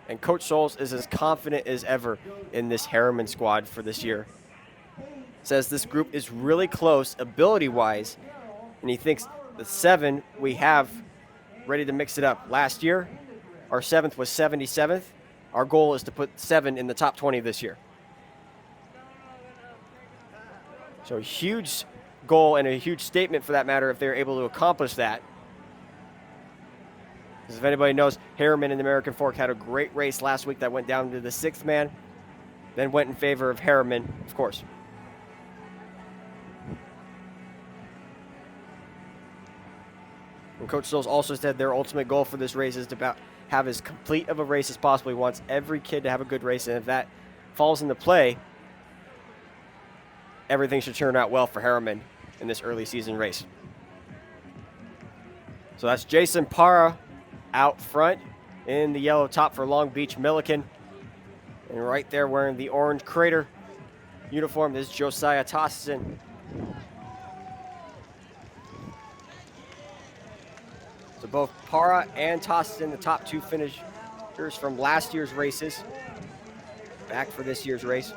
And Coach Souls is as confident as ever in this Harriman squad for this year. Says this group is really close ability-wise, and he thinks the 7 we have ready to mix it up. Last year, our 7th was 77th. Our goal is to put 7 in the top 20 this year. So a huge goal and a huge statement for that matter if they're able to accomplish that. Because if anybody knows, Harriman in the American Fork had a great race last week that went down to the 6th man, then went in favor of Harriman, of course. And Coach Souls also said their ultimate goal for this race is to have as complete of a race as possible. He wants every kid to have a good race, and if that falls into play, everything should turn out well for Harriman in this early season race. So that's Jason Parra out front in the yellow top for Long Beach Milliken. And right there wearing the orange Crater uniform is Josiah Tossin. So both Parra and Tossin, the top 2 finishers from last year's races, back for this year's race.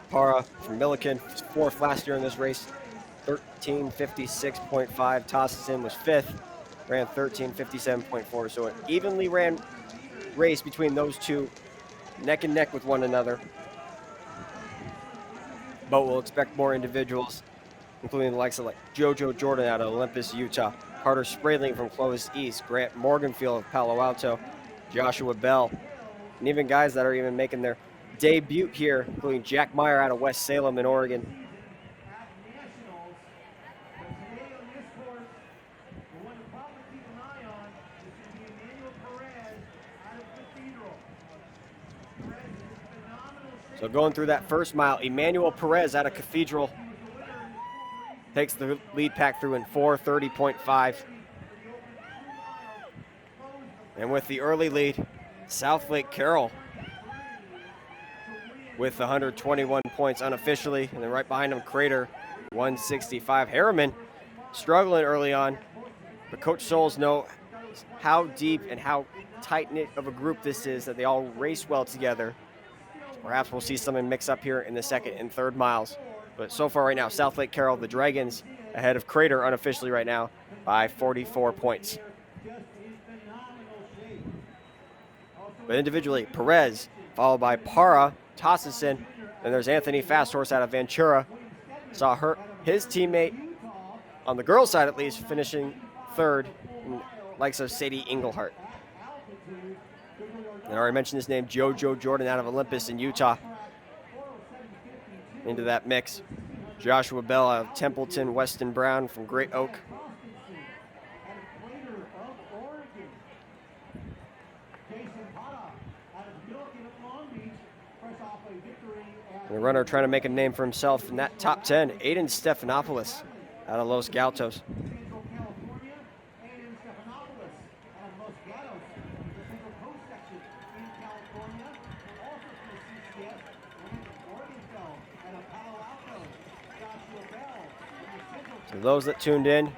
Parra from Milliken, 4th last year in this race, 13:56.5. Tossin was 5th, ran 13:57.4. So an evenly ran race between those two, neck and neck with one another. But we'll expect more individuals, including the likes of JoJo Jordan out of Olympus, Utah, Carter Spraling from Clovis East, Grant Morganfield of Palo Alto, Joshua Bell, and even guys that are even making their debut here, including Jack Meyer out of West Salem in Oregon. So going through that first mile, Emmanuel Perez out of Cathedral takes the lead pack through in 4:30.5. And with the early lead, Southlake Carroll with 121 points unofficially. And then right behind him, Crater, 165. Harriman struggling early on, but Coach Souls knows how deep and how tight-knit of a group this is, that they all race well together. Perhaps we'll see something mix up here in the 2nd and 3rd miles. But so far right now, Southlake Carroll, the Dragons, ahead of Crater unofficially right now by 44 points. But individually, Perez, followed by Parra, Tossison, and there's Anthony Fasthorse out of Ventura. Saw his teammate, on the girls' side at least, finishing 3rd, likes of Sadie Englehart. And I already mentioned his name, JoJo Jordan out of Olympus in Utah. Into that mix. Joshua Bell out of Templeton, Weston Brown from Great Oak. And the runner trying to make a name for himself in that top 10, Aiden Stephanopoulos out of Los Gatos. For those that tuned in,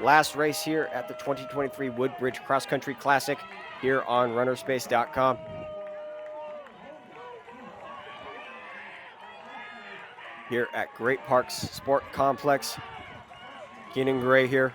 last race here at the 2023 Woodbridge Cross Country Classic here on runnerspace.com. Here at Great Parks Sport Complex. Keenan Gray here.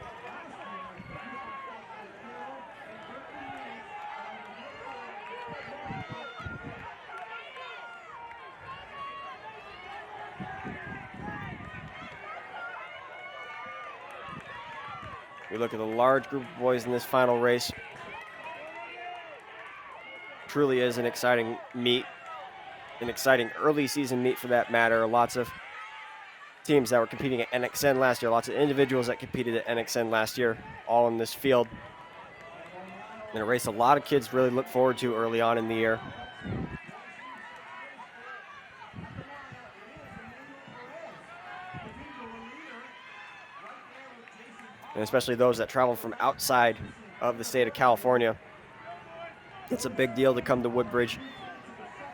We look at the large group of boys in this final race. Truly is an exciting meet, an exciting early season meet for that matter. Lots of teams that were competing at NXN last year, lots of individuals that competed at NXN last year, all in this field. And a race a lot of kids really look forward to early on in the year. And especially those that travel from outside of the state of California. It's a big deal to come to Woodbridge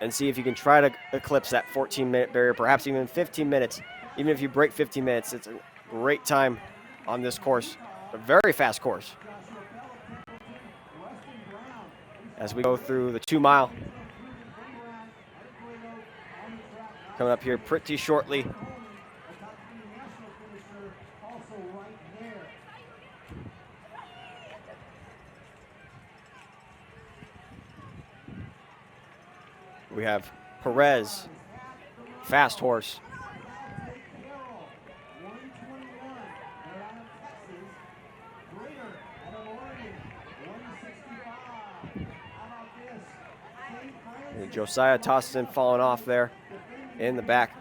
and see if you can try to eclipse that 14-minute barrier, perhaps even 15 minutes. Even if you break 15 minutes, it's a great time on this course. A very fast course. As we go through the 2 mile. Coming up here pretty shortly. We have Perez, fast horse. And Josiah Tossin falling off there in the back.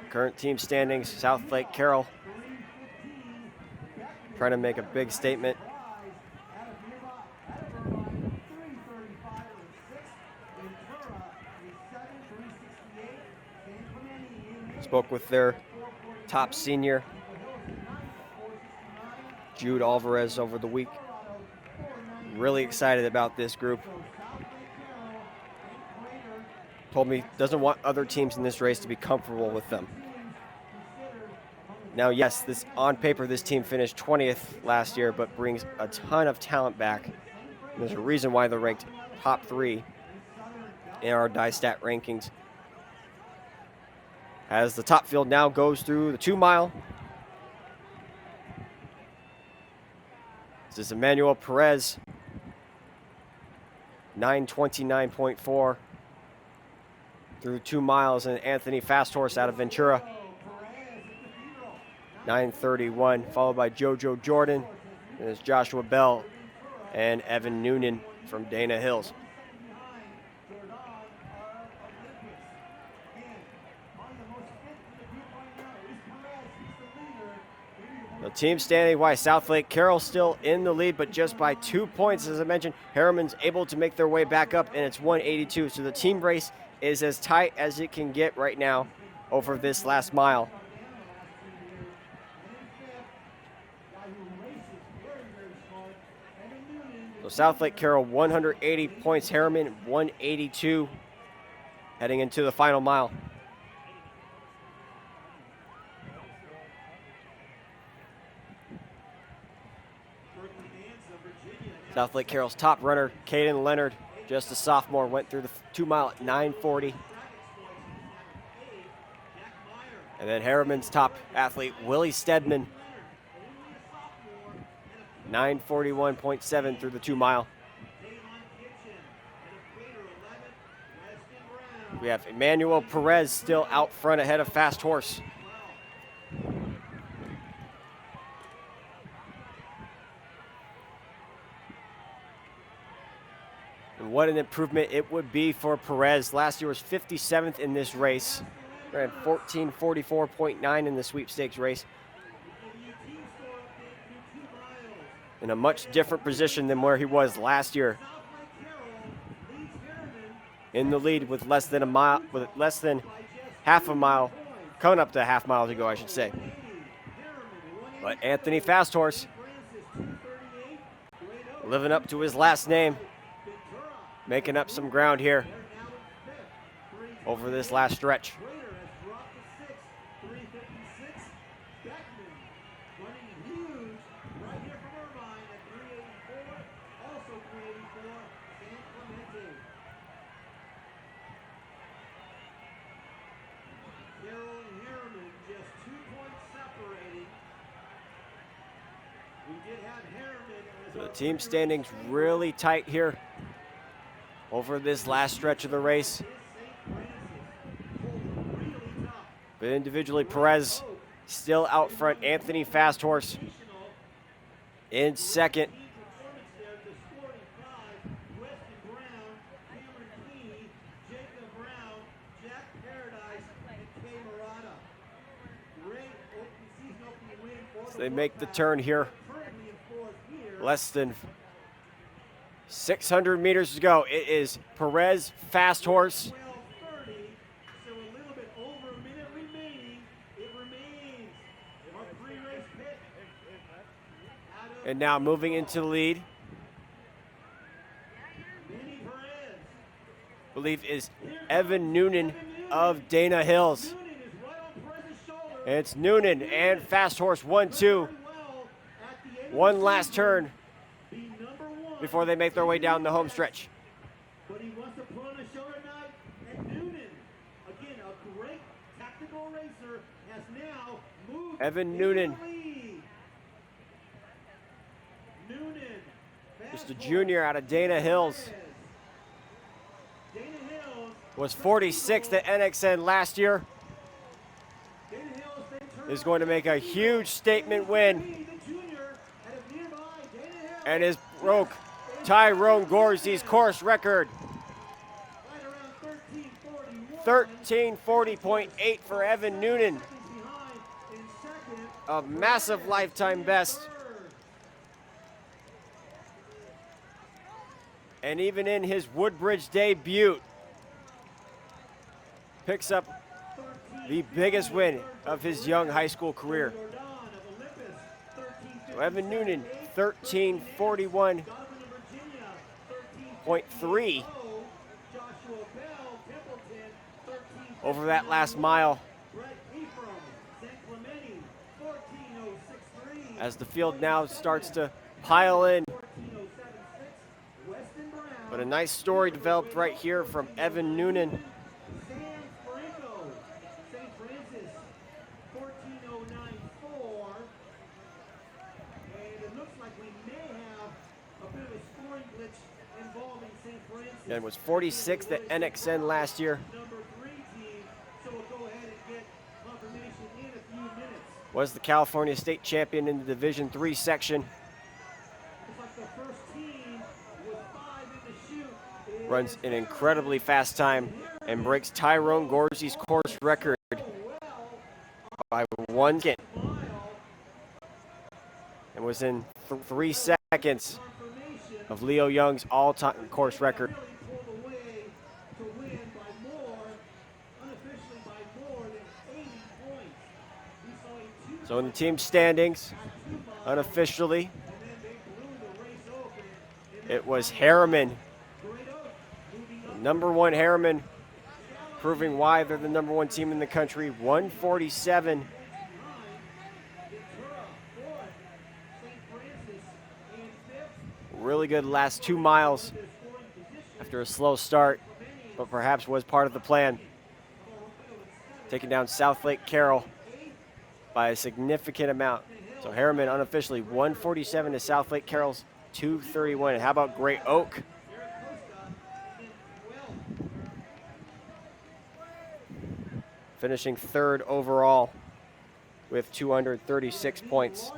Current team standings, South Lake Carroll trying to make a big statement. Spoke with their top senior, Jude Alvarez, over the week. Really excited about this group. Told me doesn't want other teams in this race to be comfortable with them. Now, yes, on paper, this team finished 20th last year, but brings a ton of talent back. And there's a reason why they're ranked top 3 in our DieStat rankings. As the top field now goes through the 2 mile. This is Emmanuel Perez, 9:29.4 through 2 miles, and Anthony Fast Horse out of Ventura, 9:31, followed by JoJo Jordan, and there's Joshua Bell and Evan Noonan from Dana Hills. The team standing wise, South Lake Carroll still in the lead, but just by 2 points. As I mentioned, Harriman's able to make their way back up, and it's 182. So the team race is as tight as it can get right now over this last mile. So South Lake Carroll 180 points, Harriman 182 heading into the final mile. South Lake Carroll's top runner, Caden Leonard, just a sophomore, went through the 2 mile at 9:40. And then Harriman's top athlete, Willie Stedman, 9:41.7 through the 2 mile. We have Emmanuel Perez still out front ahead of Fast Horse. And what an improvement it would be for Perez. Last year was 57th in this race. Ran 14:44.9 in the sweepstakes race. In a much different position than where he was last year. In the lead with less than half a mile, coming up to a half mile to go, I should say. But Anthony Fast Horse, living up to his last name, making up some ground here over this last stretch. The team standings really tight here over this last stretch of the race. But individually, Perez still out front. Anthony Fast Horse in second. So they make the turn here. Less than 600 meters to go. It is Perez, Fast Horse. And now moving into the lead. believe, is Evan Noonan of Dana Hills. It's Noonan and Fast Horse 1-2. One last turn before they make their way down the home stretch. But he wants to put on a show tonight, and Noonan, again, a great tactical racer, has now moved Evan Noonan, just a junior out of Dana Hills, was 46th at NXN last year. Is going to make a huge statement win, and is broke Tyrone Gorzy's course record. 13:40.8 for Evan Noonan. A massive lifetime best. And even in his Woodbridge debut, picks up the biggest win of his young high school career. So Evan Noonan, 13:41.3 over that last mile. As the field now starts to pile in. But a nice story developed right here from Evan Noonan. And was 46th at NXN last year. Was the California State Champion in the Division III section. Runs an incredibly fast time and breaks Tyrone Gorzy's course record by 1 second. And was in 3 seconds of Leo Young's all-time course record. So in the team standings, unofficially, it was Harriman. Number 1 Harriman, proving why they're the number 1 team in the country. 147. Really good last 2 miles after a slow start, but perhaps was part of the plan. Taking down South Lake Carroll by a significant amount. So Harriman unofficially 147 to South Lake Carroll's 231. And how about Great Oak? Finishing 3rd overall with 236 points.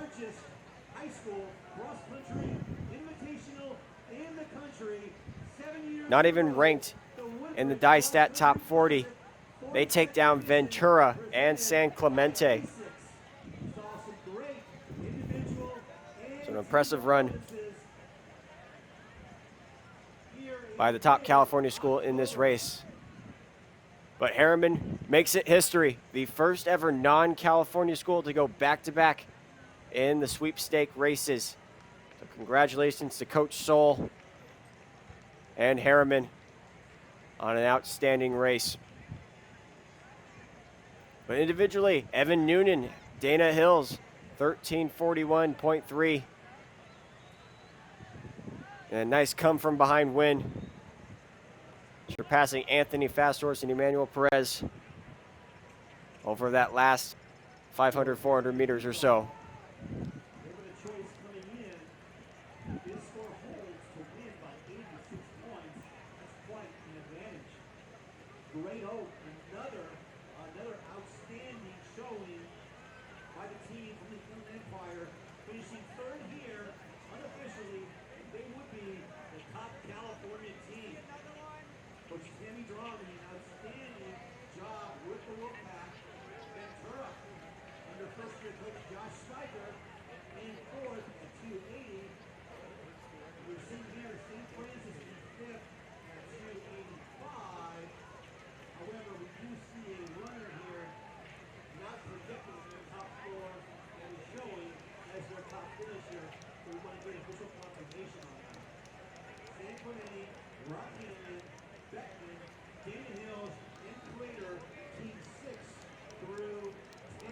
Not even ranked in the DieStat top 40. They take down Ventura and San Clemente. So an impressive run by the top California school in this race. But Harriman makes it history. The first ever non-California school to go back-to-back in the sweepstake races. So congratulations to Coach Soul and Harriman on an outstanding race. But individually, Evan Noonan, Dana Hills, 13:41.3. And a nice come-from-behind win, surpassing Anthony Fast Horse and Emmanuel Perez over that last 500, 400 meters or so. Great Oak, another outstanding showing by the team from the Inland Empire, finishing 3rd here unofficially. They would be the top California team. Coach Tammy Drum did an outstanding job with the Wolfpack. Ventura, under first-year coach Josh Steiger, in 4th at 280. We're seeing here St. Francis in 5th at 285. However, we do see a runner here not projected in the top 4 and is showing as their top finisher. So we want to get official confirmation on that. San Clemente, Rock Canyon, Beckman, Canyon Hills, and Crater, team 6 through 10.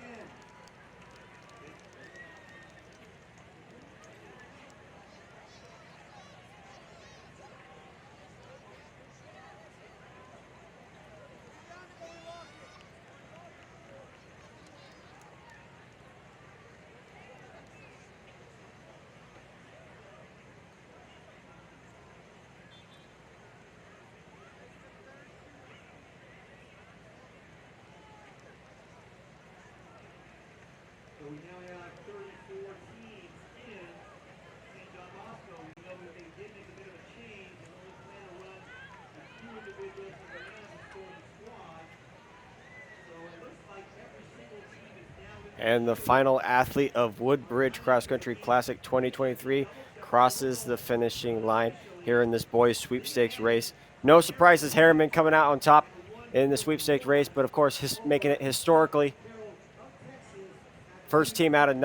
So we now have 34 teams in St. John Bosco. We know that they did make a bit of a change and only plan to run a few individuals from the Rams for the squad. So it looks like every single team is now in. And the final athlete of Woodbridge Cross Country Classic 2023 crosses the finishing line here in this boys sweepstakes race. No surprises, Harriman coming out on top in the sweepstakes race, but of course making it historically. First team out of